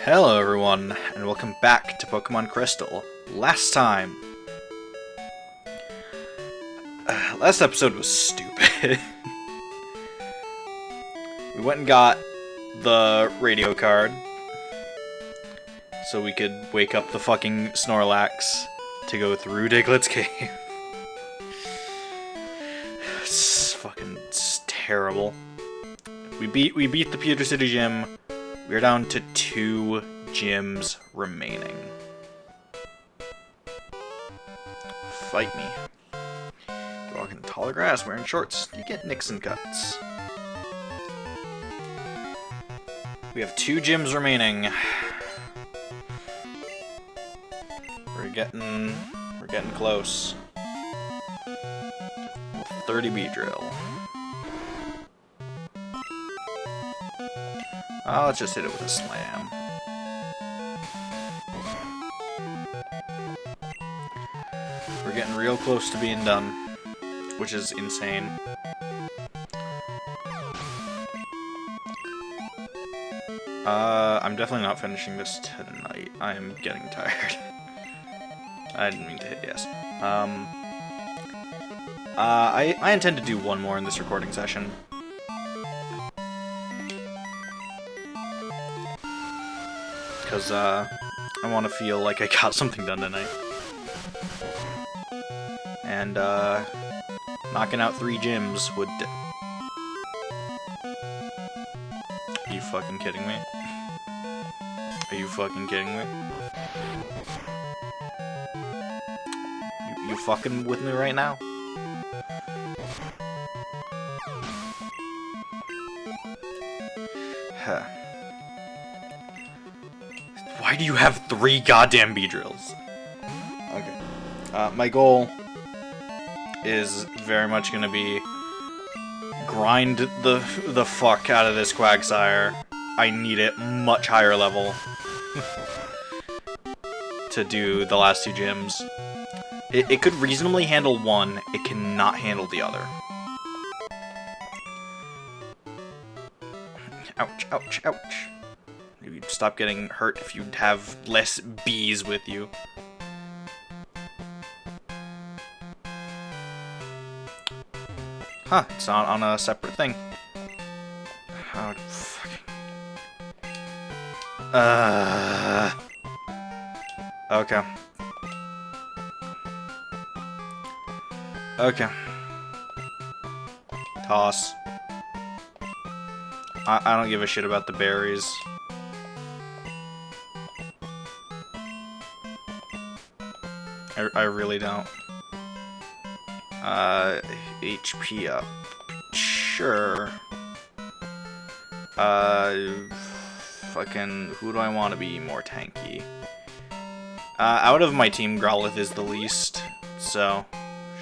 Hello everyone, and welcome back to Pokemon Crystal. Last time... last episode was stupid. We went and got the radio card, so we could wake up the fucking Snorlax to go through Diglett's cave. It's terrible. We beat the Pewter City Gym. We're down to 2 gyms remaining. Fight me. You walk in taller grass wearing shorts, you get Nixon cuts. We have 2 gyms remaining. We're getting close. 30 Beedrill. Let's just hit it with a slam. We're getting real close to being done, which is insane. I'm definitely not finishing this tonight. I am getting tired. I didn't mean to hit yes. I intend to do one more in this recording session. Because, I want to feel like I got something done tonight. And, knocking out 3 gyms would... Are you fucking kidding me? Are you fucking kidding me? You fucking with me right now? Huh. Why do you have 3 goddamn Beedrills? Okay. My goal is very much gonna be grind the fuck out of this Quagsire. I need it much higher level to do the last 2 gyms. It could reasonably handle one, it cannot handle the other. Ouch, ouch, ouch. You'd stop getting hurt if you'd have less bees with you. Huh, it's not on a separate thing. How fucking... Okay. Okay. Toss. I don't give a shit about the berries. I really don't. HP up. Sure. Fucking, who do I want to be more tanky? Out of my team, Growlithe is the least, so,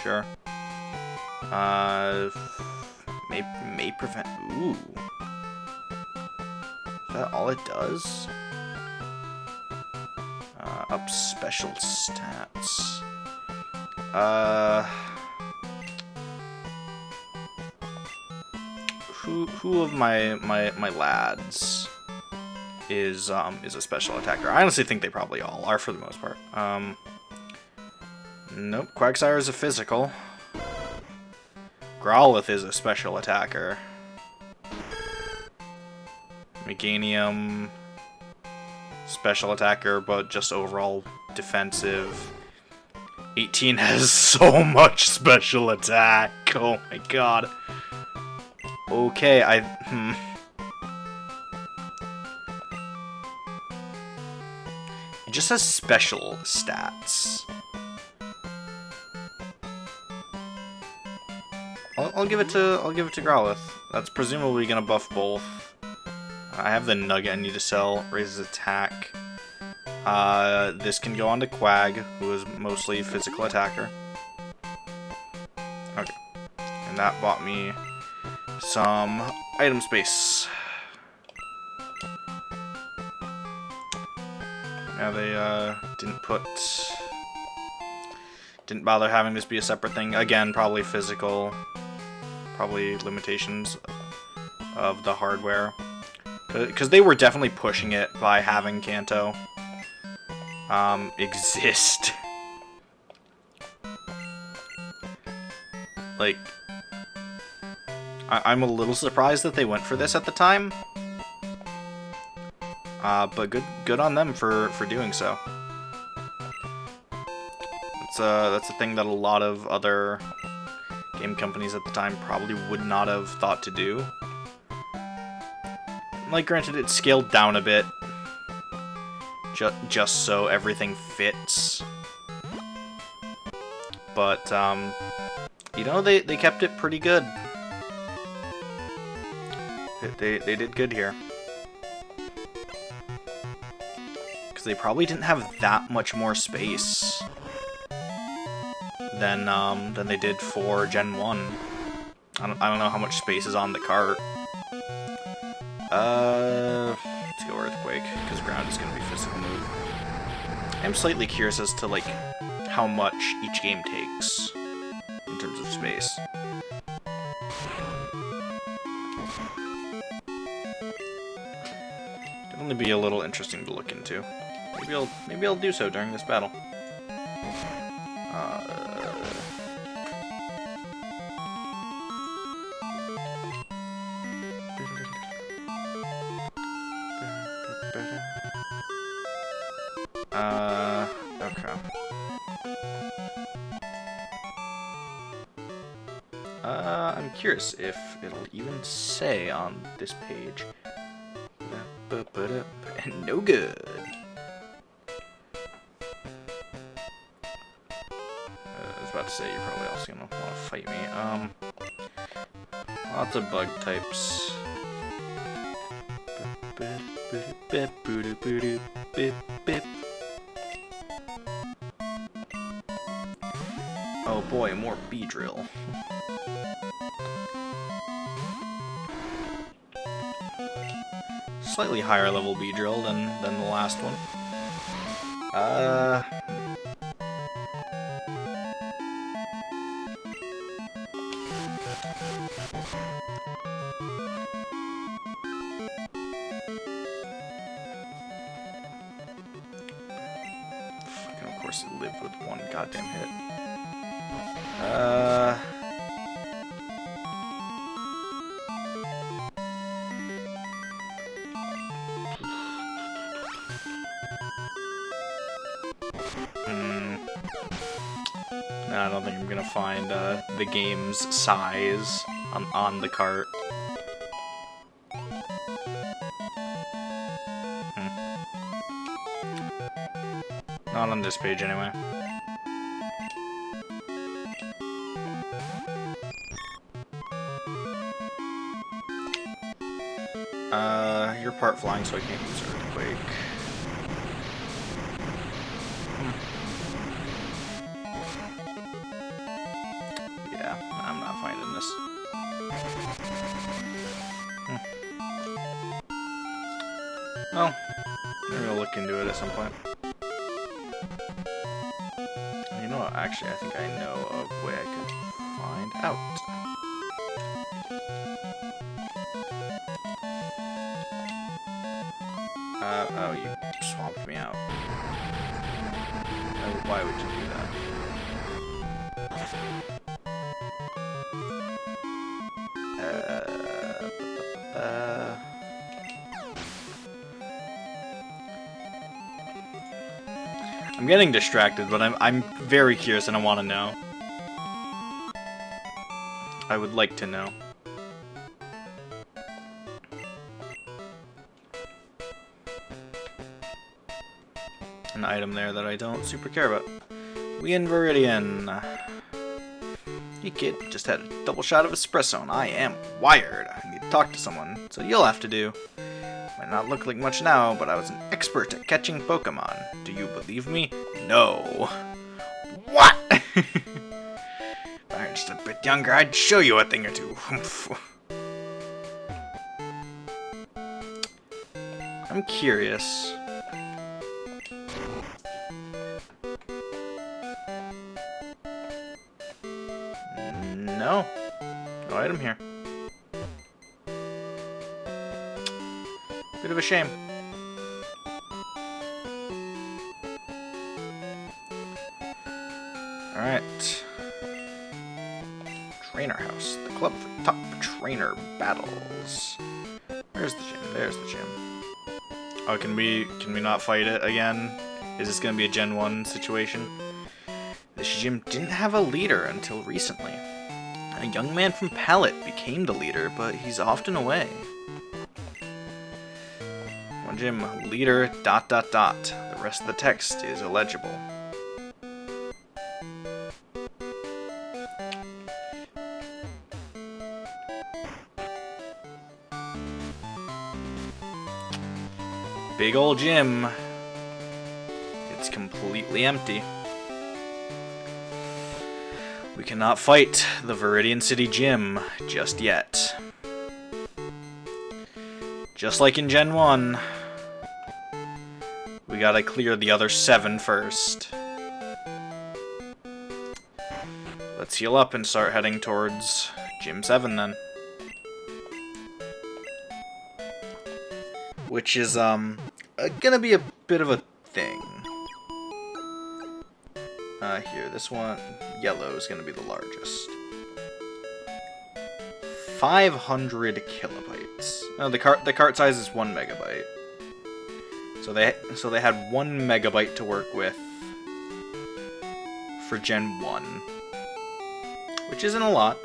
sure. May prevent, ooh. Is that all it does? Up special stats. Who of my lads is a special attacker? I honestly think they probably all are for the most part. Nope. Quagsire is a physical. Growlithe is a special attacker. Meganium, special attacker, but just overall defensive. 18 has so much special attack. Oh my god. Okay, It just has special stats. I'll give it to Growlithe. That's presumably gonna buff both. I have the Nugget I need to sell. Raises attack. This can go on to Quag, who is mostly physical attacker. Okay. And that bought me some item space. Now they didn't bother having this be a separate thing. Again, probably physical, probably limitations of the hardware. Because they were definitely pushing it by having Kanto exist. Like, I'm a little surprised that they went for this at the time. But good on them for doing so. That's a thing that a lot of other game companies at the time probably would not have thought to do. Like, granted, it's scaled down a bit, just so everything fits. But, you know, they kept it pretty good. They did good here. Because they probably didn't have that much more space than they did for Gen 1. I don't know how much space is on the cart. Let's go Earthquake, because ground is going to be physical move. I'm slightly curious as to, like, how much each game takes in terms of space. Definitely be a little interesting to look into. Maybe I'll do so during this battle. Okay. I'm curious if it'll even say on this page. No good. I was about to say, you're probably also gonna want to fight me. Lots of bug types. Oh boy, more Beedrill. Slightly higher level Beedrill than the last one. Fucking, of course, it lived with one goddamn hit. No, I don't think I'm gonna find the game's size on the cart. Not on this page, anyway. You're part flying, so I can't use Earthquake. Yeah, I'm not finding this. Well, maybe I'll look into it at some point. You know what? Actually, I think I know a way I could find out. Oh, you swamped me out. Oh, why would you do that? I'm getting distracted, but I'm very curious and I want to know. I would like to know. An item there that I don't super care about. We in Viridian. Hey kid, just had a double shot of espresso and I am wired. I need to talk to someone, so you'll have to do. Might not look like much now, but I was an expert at catching Pokémon. Do you believe me? No. What? If I were just a bit younger, I'd show you a thing or two. I'm curious. No. No item here. a shame. Alright. Trainer House. The club for top trainer battles. Where's the gym? There's the gym. Oh, can we not fight it again? Is this gonna be a Gen 1 situation? This gym didn't have a leader until recently. A young man from Pallet became the leader, but he's often away. One gym, leader, ... The rest of the text is illegible. Big old gym. It's completely empty. We cannot fight the Viridian City Gym just yet. Just like in Gen 1, we gotta clear the other 7 first. Let's heal up and start heading towards Gym 7 then. Which is, gonna be a bit of a thing. Here, this one, yellow is gonna be the largest. 500 kilobytes. Oh, the cart size is 1 megabyte. So they had 1 megabyte to work with for Gen 1, which isn't a lot.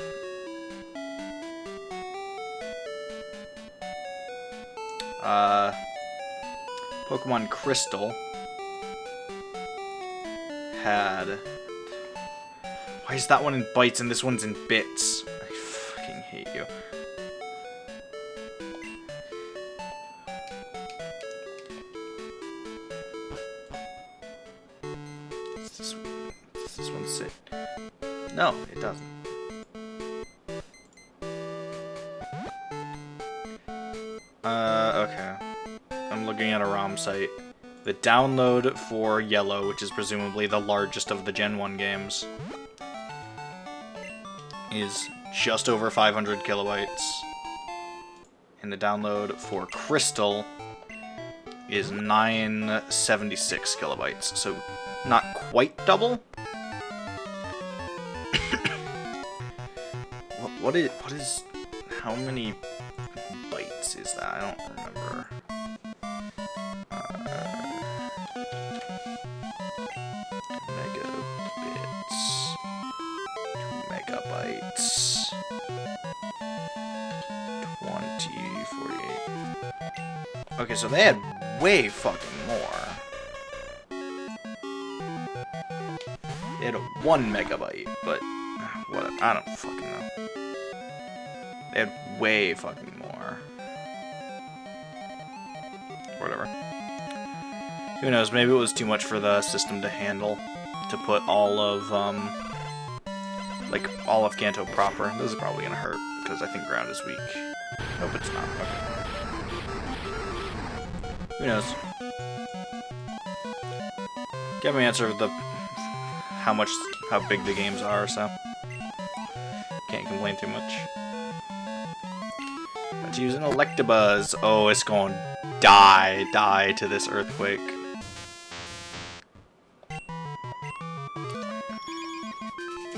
Pokemon Crystal had... Why is that one in bytes and this one's in bits? I fucking hate you. Does this one sit? No, it doesn't. Okay. I'm looking at a ROM site. The download for Yellow, which is presumably the largest of the Gen 1 games, is just over 500 kilobytes. And the download for Crystal is 976 kilobytes, so not quite double. What is how many bytes is that? I don't remember. Megabits. 2 megabytes. 2048. Okay, so they had way fucking more. They had a 1 megabyte, but whatever. I don't fucking know. They had way fucking more. Whatever. Who knows, maybe it was too much for the system to handle, to put all of, like, all of Kanto proper. This is probably gonna hurt, because I think ground is weak. Nope, it's not. Okay. Who knows? Get me an answer of the how big the games are, so can't complain too much. Let's use an Electabuzz. Oh, it's going to die to this earthquake.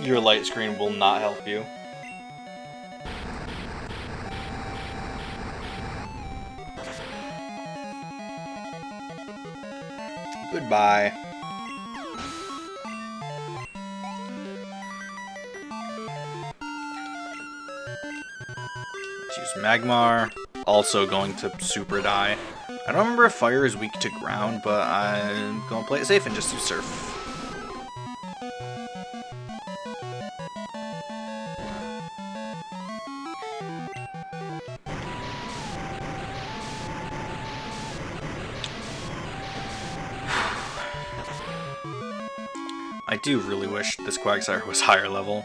Your light screen will not help you. Goodbye. Let's use Magmar. Also going to super die. I don't remember if fire is weak to ground, but I'm gonna play it safe and just use Surf. I do really wish this Quagsire was higher level.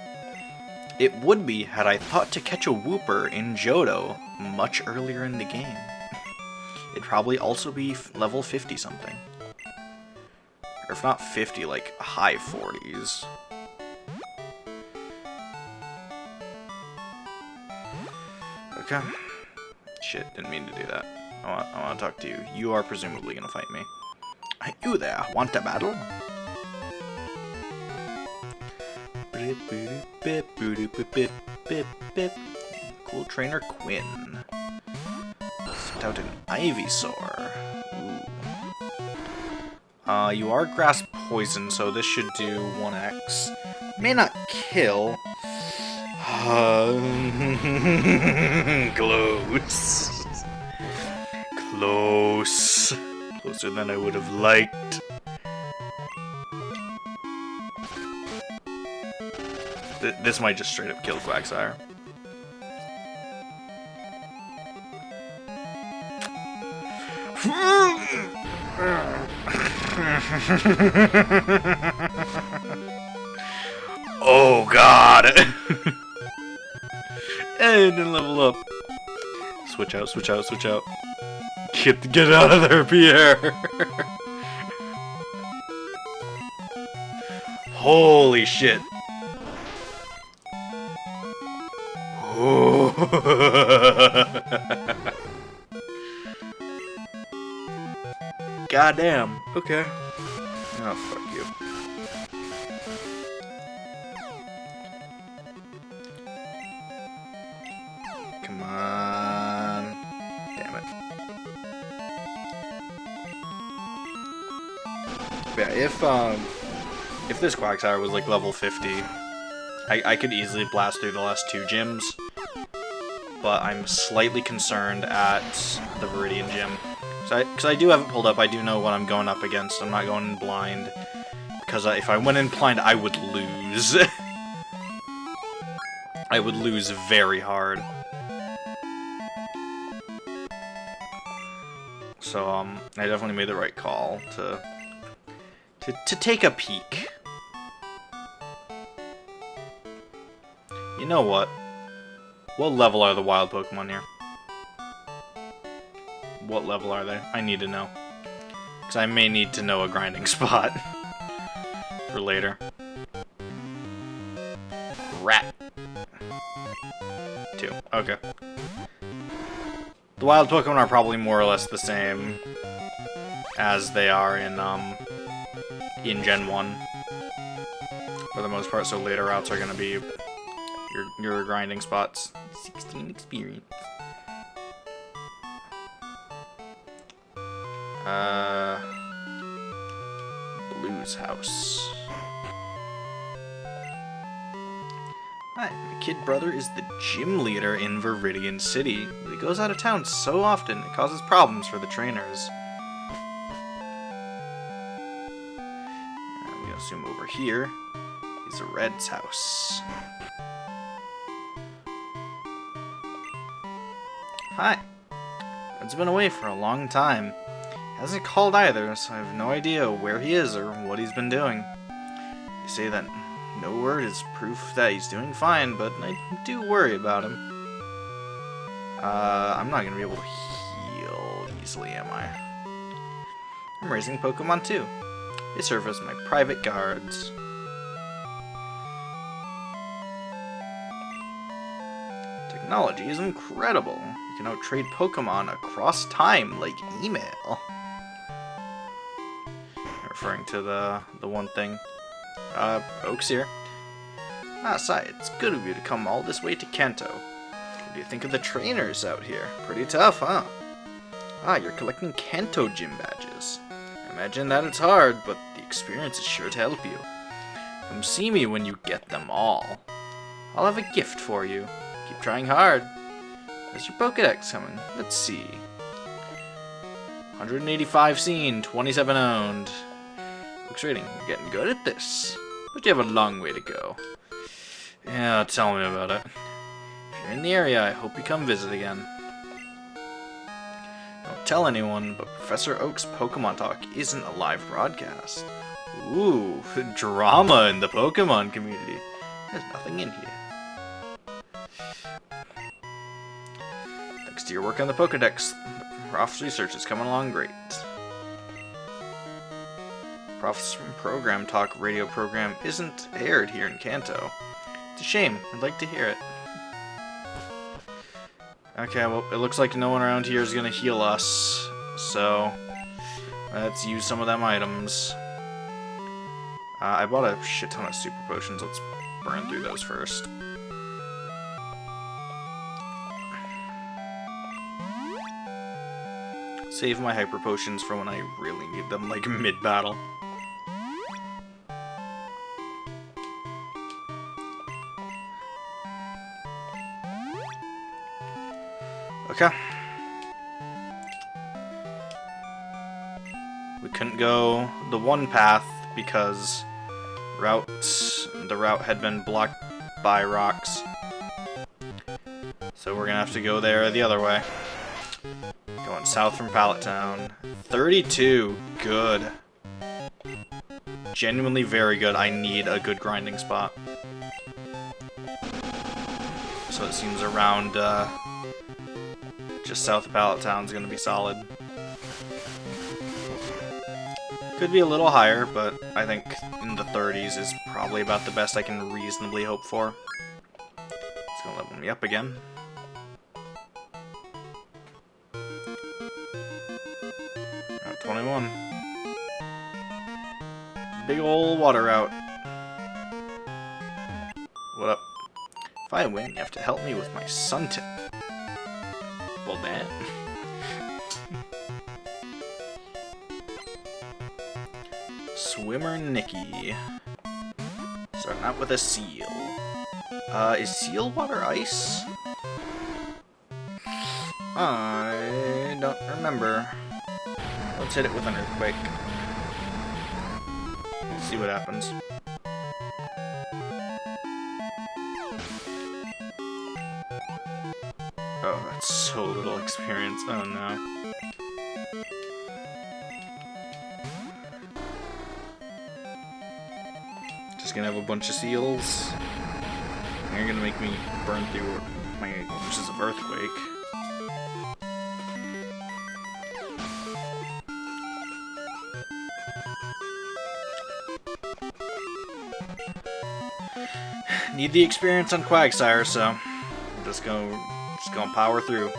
It would be had I thought to catch a Wooper in Johto much earlier in the game. It'd probably also be level 50 something. Or if not 50, like high 40s. Okay. Shit, didn't mean to do that. I want to talk to you. You are presumably going to fight me. You there, want a battle? Cool trainer Quinn. Sent out an Ivysaur. Ooh. You are grass poison, so this should do 1x. May not kill. Close. Close. Closer than I would have liked. This might just straight up kill Quagsire. Oh god! Hey, didn't level up. Switch out, switch out, switch out. Get out of there, Pierre! Holy shit. Goddamn. Okay. Oh, fuck you. Come on. Damn it. Yeah, if this Quagsire was like level 50, I could easily blast through the last 2 gyms. But I'm slightly concerned at the Viridian gym. Because I do have it pulled up, I do know what I'm going up against. I'm not going in blind. Because if I went in blind, I would lose. I would lose very hard. So, I definitely made the right call to take a peek. You know what? What level are the wild Pokemon here? What level are they? I need to know. Because I may need to know a grinding spot. For later. Rat. 2. Okay. The wild Pokemon are probably more or less the same as they are in Gen 1. For the most part, so later routes are going to be your grinding spots. 16 experience. Blue's house. Hi, my kid brother is the gym leader in Viridian City. He goes out of town so often, it causes problems for the trainers. I'm gonna assume over here is a Red's house. Hi. Red's been away for a long time. He hasn't called either, so I have no idea where he is or what he's been doing. They say that no word is proof that he's doing fine, but I do worry about him. I'm not gonna be able to heal easily, am I? I'm raising Pokemon too. They serve as my private guards. Technology is incredible. You can now trade Pokemon across time like email. Referring to the one thing. Oak's here. Ah, Sai, it's good of you to come all this way to Kanto. What do you think of the trainers out here? Pretty tough, huh? Ah, you're collecting Kanto gym badges. I imagine that it's hard, but the experience is sure to help you. Come see me when you get them all. I'll have a gift for you. Keep trying hard. There's your Pokedex coming. Let's see. 185 seen, 27 owned. Looks rating, you're getting good at this. But you have a long way to go. Yeah, tell me about it. If you're in the area, I hope you come visit again. Don't tell anyone, but Professor Oak's Pokemon Talk isn't a live broadcast. Ooh, drama in the Pokemon community. There's nothing in here. Thanks to your work on the Pokedex, Prof's research is coming along great. Prof's Program Talk radio program isn't aired here in Kanto. It's a shame. I'd like to hear it. Okay, well, it looks like no one around here is gonna heal us, so let's use some of them items. I bought a shit ton of super potions. Let's burn through those first. Save my hyper potions for when I really need them, like mid-battle. Okay. We couldn't go the one path because the route had been blocked by rocks. So we're gonna have to go there the other way. Going south from Pallet Town. 32. Good. Genuinely very good. I need a good grinding spot. So it seems around just south of Pallet Town is going to be solid. Could be a little higher, but I think in the 30s is probably about the best I can reasonably hope for. It's going to level me up again. Route 21. Big ol' water route. What up? If I win, you have to help me with my sun tip. Well, damn. Swimmer Nikki. Starting out with a seal. Is seal water ice? I don't remember. Let's hit it with an earthquake. See what happens. Oh, that's so little experience. Oh no. Just gonna have a bunch of seals. And you're gonna make me burn through my uses of earthquake. Need the experience on Quagsire, so I'm just gonna power through.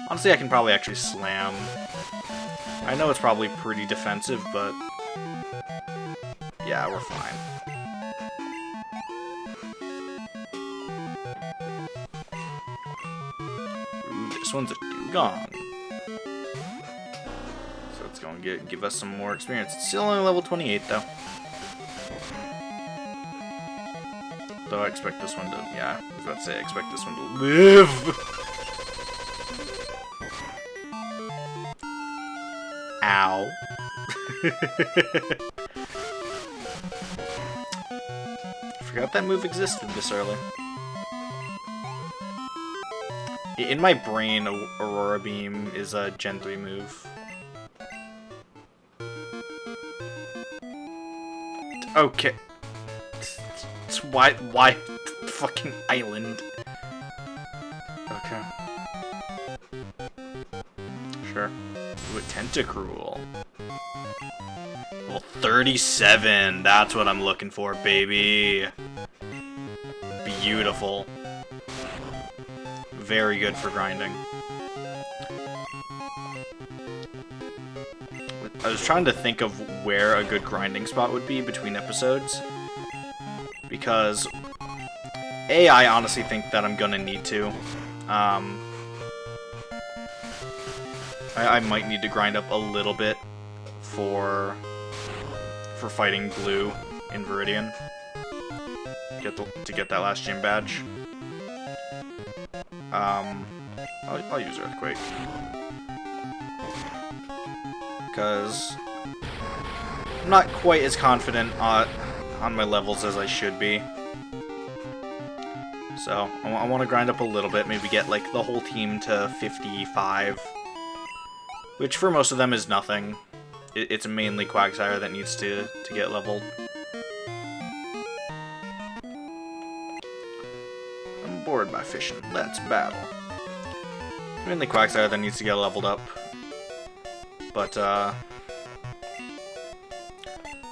Honestly, I can probably actually slam. I know it's probably pretty defensive, but yeah, we're fine. Ooh, this one's a dugong. So it's gonna give us some more experience. It's still only level 28 though. Though I expect this one to, yeah, I was about to say I expect this one to live. Ow. Forgot that move existed this early. In my brain, Aurora Beam is a Gen 3 move. Okay. Why fucking island? Okay. Sure. Ooh, a Tentacruel. Well, 37. That's what I'm looking for, baby. Beautiful. Very good for grinding. I was trying to think of where a good grinding spot would be between episodes. Because I honestly think that I'm gonna need to. I might need to grind up a little bit for fighting Blue in Viridian. To get that last gym badge. I'll use Earthquake. Because I'm not quite as confident on my levels as I should be. So, I want to grind up a little bit, maybe get like the whole team to 55. Which for most of them is nothing. It's mainly Quagsire that needs to get leveled. I'm bored by fishing. Let's battle. Mainly Quagsire that needs to get leveled up. But,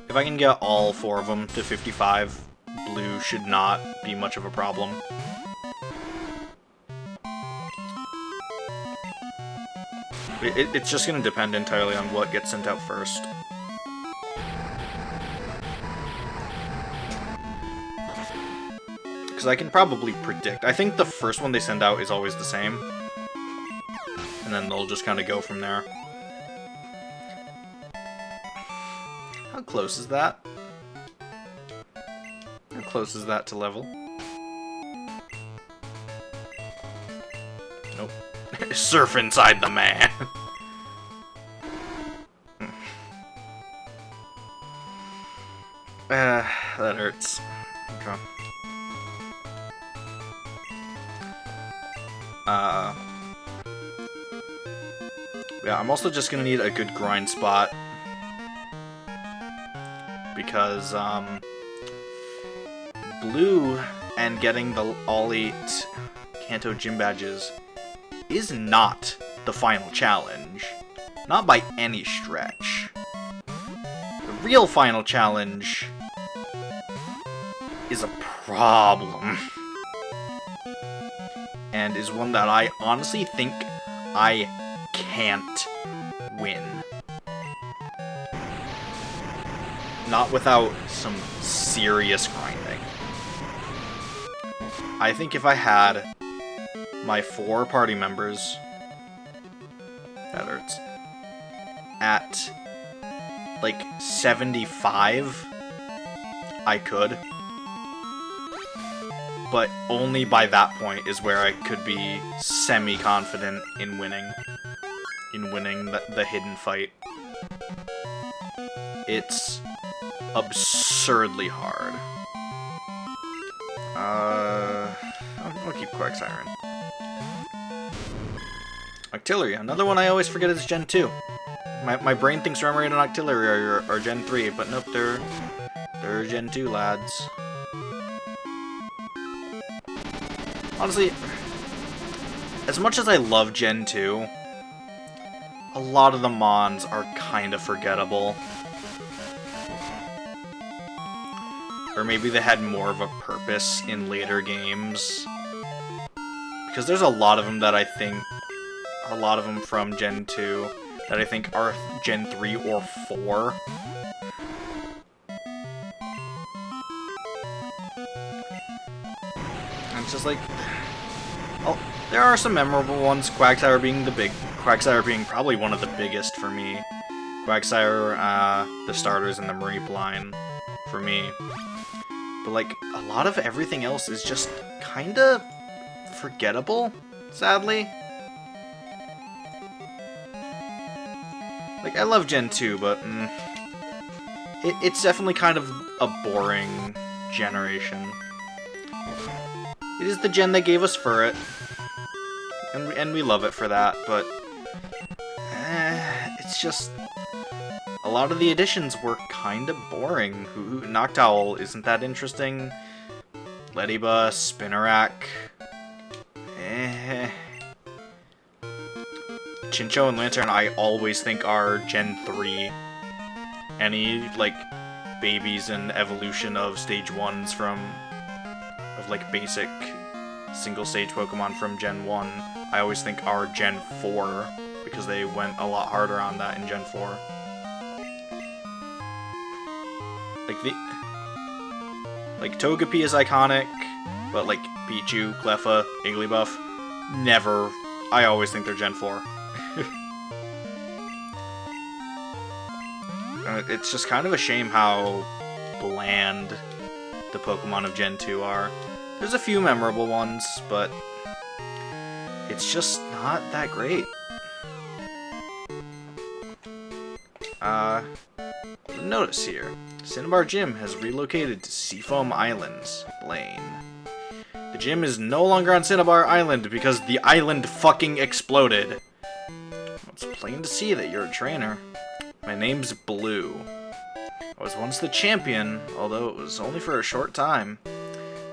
if I can get all 4 of them to 55, Blue should not be much of a problem. It's just going to depend entirely on what gets sent out first. Because I can probably predict. I think the first one they send out is always the same. And then they'll just kind of go from there. How close is that? How close is that to level? Nope. Surf inside the man. That hurts. Okay. Yeah, I'm also just gonna need a good grind spot. Because, Blue and getting the all 8 Kanto gym badges is not the final challenge. Not by any stretch. The real final challenge is a problem. And is one that I honestly think I can't win. Not without some serious grinding. I think if I had my 4 party members, that hurts, at like 75, I could. But only by that point is where I could be semi-confident in winning. In winning the hidden fight. It's absurdly hard. I'll keep Quark Siren. Octillery, another one I always forget is Gen 2. My brain thinks Remoraid and Octillery are Gen 3, but nope, they're Gen 2 lads. Honestly, as much as I love Gen 2, a lot of the Mons are kind of forgettable. Or maybe they had more of a purpose in later games. Because there's a lot of them that I think, a lot of them from Gen 2, that I think are Gen 3 or 4. And it's just like, oh, there are some memorable ones, Quagsire being probably one of the biggest for me. Quagsire, the starters, and the Mareep line for me. But like, a lot of everything else is just kinda forgettable, sadly. Like, I love Gen 2, but it's definitely kind of a boring generation. It is the gen that gave us Furret, and we love it for that, but it's just, a lot of the additions were kind of boring. Noctowl isn't that interesting. Ledybus, Spinarak, Chincho and Lantern I always think are Gen 3. Any, like, babies and evolution of stage 1s of, like, basic single-stage Pokemon from Gen 1, I always think are Gen 4, because they went a lot harder on that in Gen 4. Like, Togepi is iconic, but, like, Pichu, Cleffa, Igglybuff, never, I always think they're Gen 4. It's just kind of a shame how bland the Pokemon of Gen 2 are. There's a few memorable ones, but it's just not that great. Notice here, Cinnabar Gym has relocated to Seafoam Islands, Blaine. The gym is no longer on Cinnabar Island because the island fucking exploded. It's plain to see that you're a trainer. My name's Blue. I was once the champion, although it was only for a short time.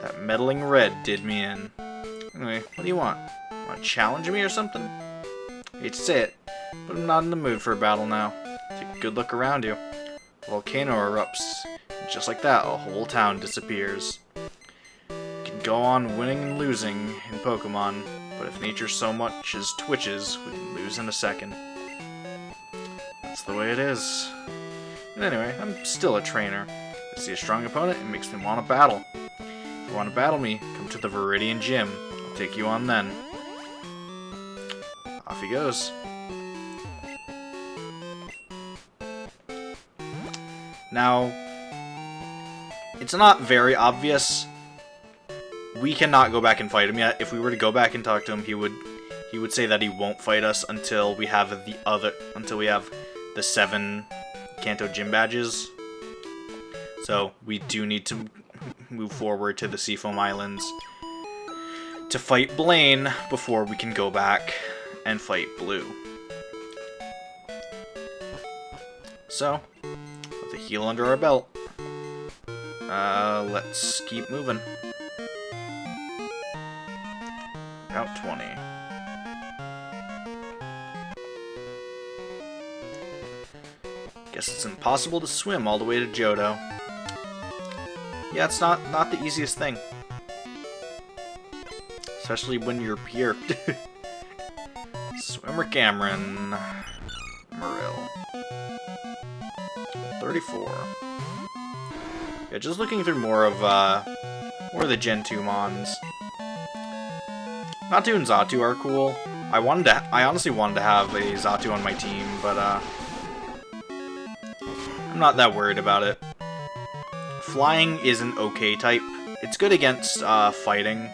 That meddling red did me in. Anyway, what do you want? Want to challenge me or something? Hate to say it, but I'm not in the mood for a battle now. Take a good look around you. A volcano erupts, and just like that, a whole town disappears. You can go on winning and losing in Pokemon, but if nature so much as twitches, we can lose in a second. the way it is. But anyway, I'm still a trainer. If I see a strong opponent, it makes me want to battle. If you want to battle me, come to the Viridian Gym. I'll take you on then. Off he goes. Now, it's not very obvious. We cannot go back and fight him yet. If we were to go back and talk to him, he would say that he won't fight us until we have the 7 Kanto gym badges. So we do need to move forward to the Seafoam Islands to fight Blaine before we can go back and fight Blue. So, with a heal under our belt, let's keep moving. Out 20. Guess it's impossible to swim all the way to Johto. Yeah, it's not the easiest thing. Especially when you're here. Swimmer Cameron. Marill. 34. Yeah, just looking through more of the Gen 2 mons. Natu and Xatu are cool. I honestly wanted to have a Xatu on my team, but I'm not that worried about it. Flying is an okay type. It's good against fighting.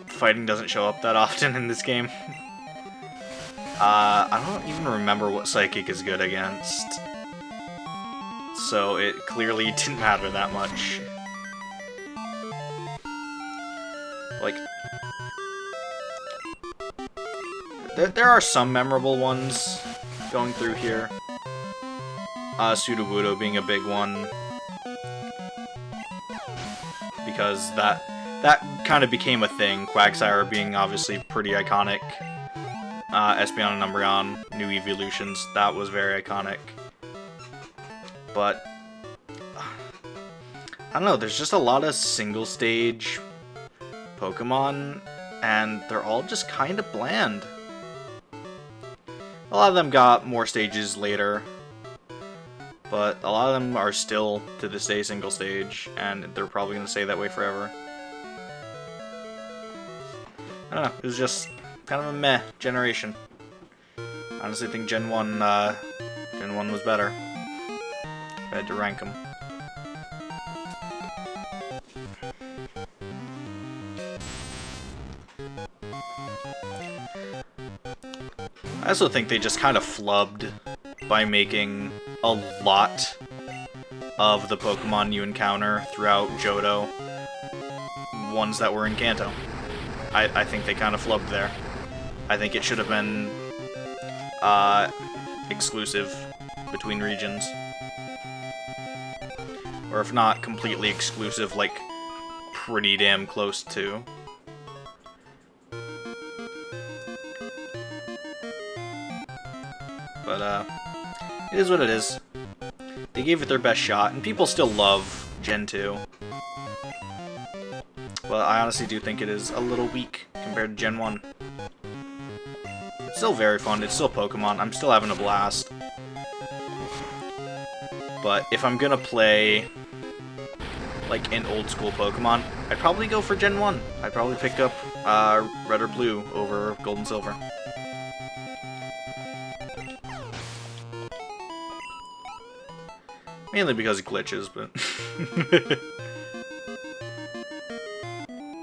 Fighting doesn't show up that often in this game. I don't even remember what Psychic is good against. So it clearly didn't matter that much. Like, there are some memorable ones going through here. Sudowoodo being a big one. Because that kind of became a thing. Quagsire being obviously pretty iconic. Espeon and Umbreon, new evolutions, that was very iconic. But, I don't know, there's just a lot of single stage Pokemon, and they're all just kind of bland. A lot of them got more stages later, but a lot of them are still, to this day, single stage, and they're probably going to stay that way forever. I don't know, it was just kind of a meh generation. I honestly think Gen 1 was better. If I had to rank them. I also think they just kind of flubbed by making a lot of the Pokemon you encounter throughout Johto ones that were in Kanto. I think they kind of flubbed there. I think it should have been exclusive between regions. Or if not completely exclusive, like pretty damn close to. But it is what it is. They gave it their best shot, and people still love Gen 2. But I honestly do think it is a little weak compared to Gen 1. It's still very fun, it's still Pokemon, I'm still having a blast. But if I'm gonna play like an old school Pokemon, I'd probably go for Gen 1. I'd probably pick up Red or Blue over Gold and Silver. Mainly because it glitches, but...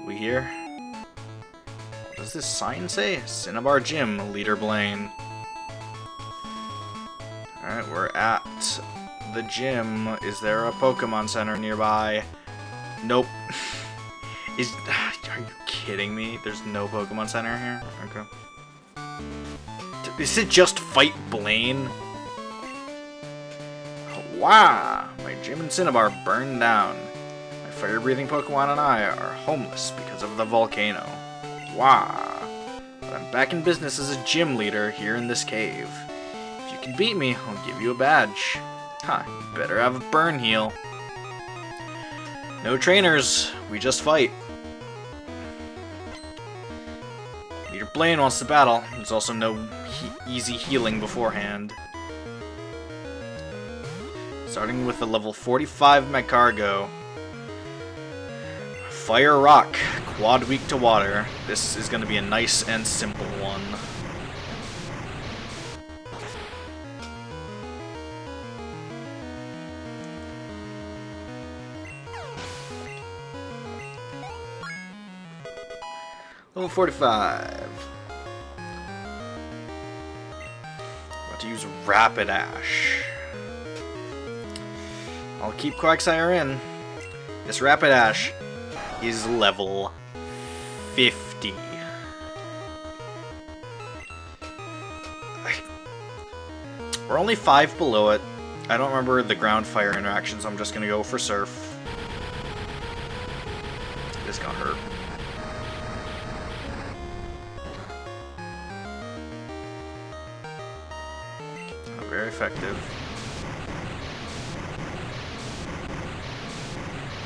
We here? What does this sign say? Cinnabar Gym, Leader Blaine. Alright, we're at the gym. Is there a Pokemon Center nearby? Nope. Are you kidding me? There's no Pokemon Center here? Okay. Is it just fight Blaine? Wow! My gym and Cinnabar burned down. My fire-breathing Pokemon and I are homeless because of the volcano. Wow! But I'm back in business as a gym leader here in this cave. If you can beat me, I'll give you a badge. Ha, you better have a burn heal. No trainers, we just fight. Leader Blaine wants to battle. There's also no easy healing beforehand. Starting with a level 45 Magcargo. Fire Rock, quad weak to water. This is going to be a nice and simple one. Level 45. About to use Rapid Ash. I'll keep Quagsire in. This Rapid Ash is level 50. We're only 5 below it. I don't remember the ground fire interaction, so I'm just gonna go for Surf. This got hurt. Not very effective.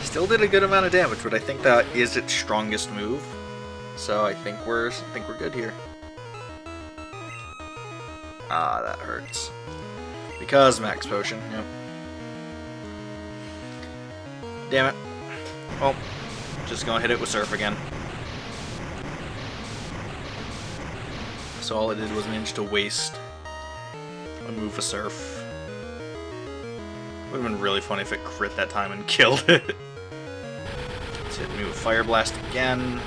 Still did a good amount of damage, but I think that is its strongest move. So I think we're good here. Ah, that hurts. Because Max Potion, yep. Damn it. Well, just gonna hit it with Surf again. So all it did was manage to waste a move of Surf. Would have been really funny if it crit that time and killed it. Let's hit me with Fire Blast again.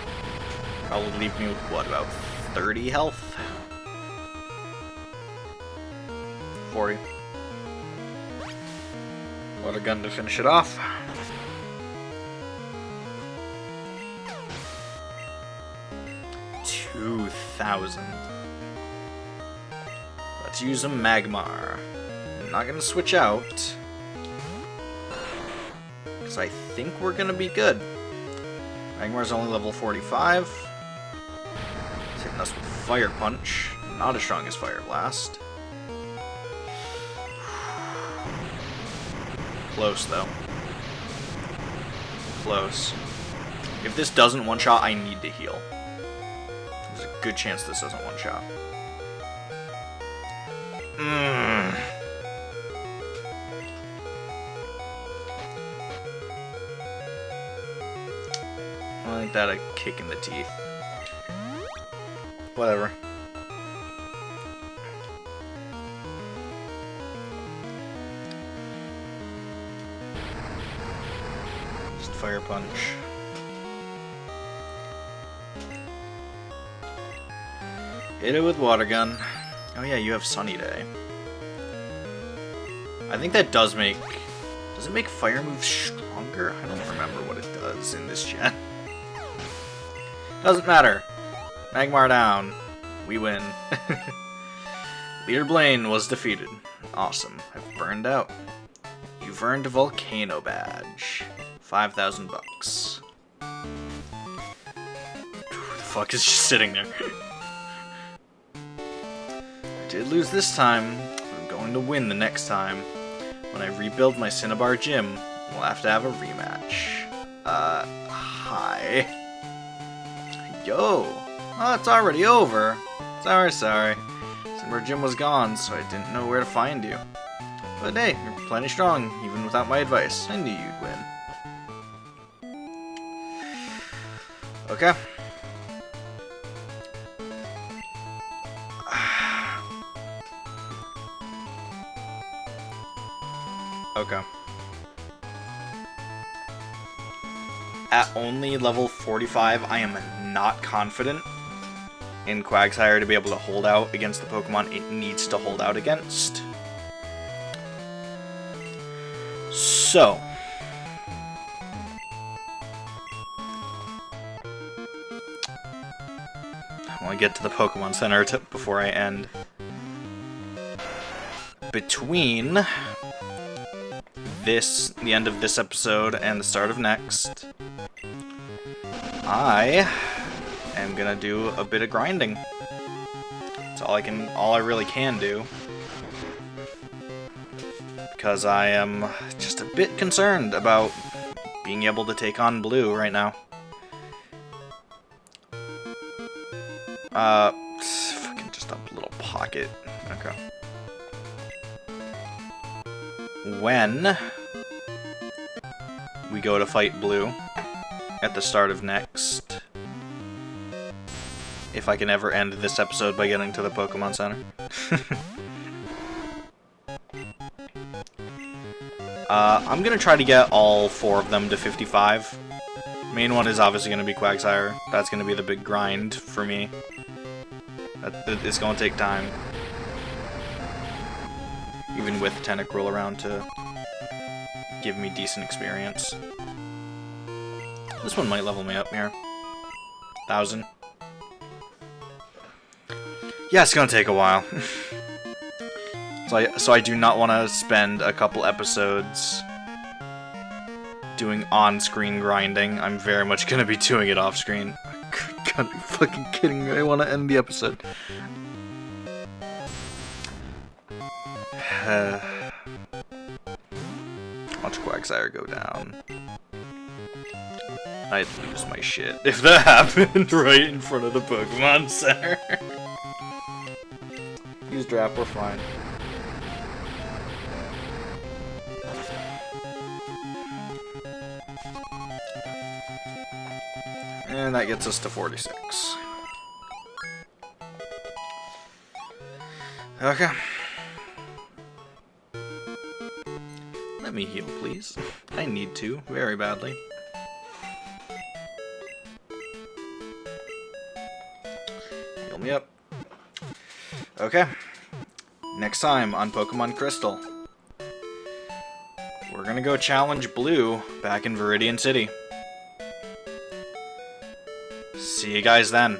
Probably leave me with, what, about 30 health? 40. Water Gun to finish it off. $2,000. Let's use a Magmar. I'm not gonna switch out, because I think we're gonna be good. Magmar's only level 45. It's hitting us with Fire Punch. Not as strong as Fire Blast. Close, though. Close. If this doesn't one-shot, I need to heal. There's a good chance this doesn't one-shot. I think that a kick in the teeth. Whatever. Just Fire Punch. Hit it with Water Gun. Oh yeah, you have Sunny Day. I think that does make... Does it make fire moves stronger? I don't remember what it does in this gen. Doesn't matter. Magmar down. We win. Leader Blaine was defeated. Awesome. I've burned out. You've earned a Volcano Badge. 5,000 bucks. Who the fuck is just sitting there? I did lose this time. I'm going to win the next time. When I rebuild my Cinnabar gym, we'll have to have a rematch. Hi. Yo! Oh, it's already over. Sorry. Cinnabar gym was gone, so I didn't know where to find you. But hey, you're plenty strong, even without my advice. I knew you'd win. Okay. Okay. At only level 45, I am not confident in Quagsire to be able to hold out against the Pokemon it needs to hold out against. So, I want to get to the Pokemon Center before I end. Between the end of this episode and the start of next, I am gonna do a bit of grinding. That's all I really can do. Because I am just a bit concerned about being able to take on Blue right now. Fucking just a little pocket. Okay. when we go to fight Blue at the start of next. If I can ever end this episode by getting to the Pokemon Center. I'm gonna try to get all 4 of them to 55. Main one is obviously gonna be Quagsire. That's gonna be the big grind for me. It's gonna take time. Even with Tentacruel around to give me decent experience. This one might level me up here. 1,000. Yeah, it's gonna take a while. So I do not want to spend a couple episodes doing on-screen grinding. I'm very much gonna be doing it off-screen. Gotta be fucking kidding me. I want to end the episode. Watch Quagsire go down. I'd lose my shit if that happened right in front of the Pokemon Center. Use Draft, we're fine. And that gets us to 46. Okay. Let me heal, please. I need to, very badly. Heal me up. Okay. Next time on Pokemon Crystal, we're gonna go challenge Blue back in Viridian City. See you guys then.